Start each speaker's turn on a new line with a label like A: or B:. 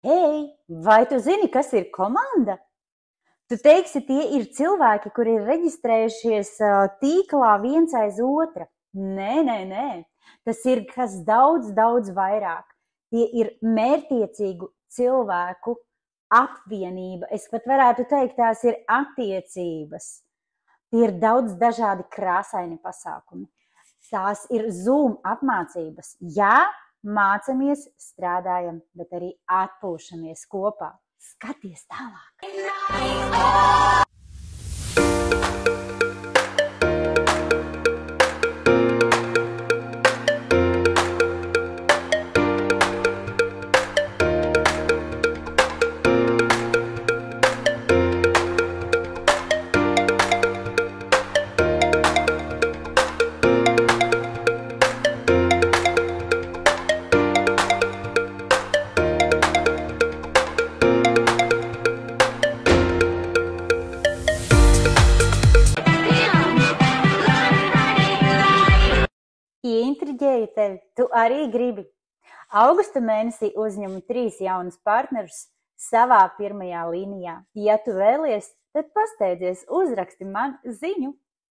A: Hei, vai tu zini, kas ir komanda? Tu teiksi, tie ir cilvēki, kuri ir reģistrējušies tīklā viens aiz otra. Nē. Tas ir kas daudz, daudz vairāk. Tie ir mērķtiecīgu cilvēku apvienība. Es pat varētu teikt, tās ir attiecības. Tie ir daudz dažādi krāsaini pasākumi. Tās ir Zoom apmācības. Jā, mācamies, strādājam, bet arī atpūšamies kopā. Skaties tālāk! Ieintriģēju tevi, tu arī gribi. Augusta mēnesī uzņemu 3 jaunus partnerus savā pirmajā līnijā. Ja tu vēlies, tad pasteidzies, uzraksti man ziņu.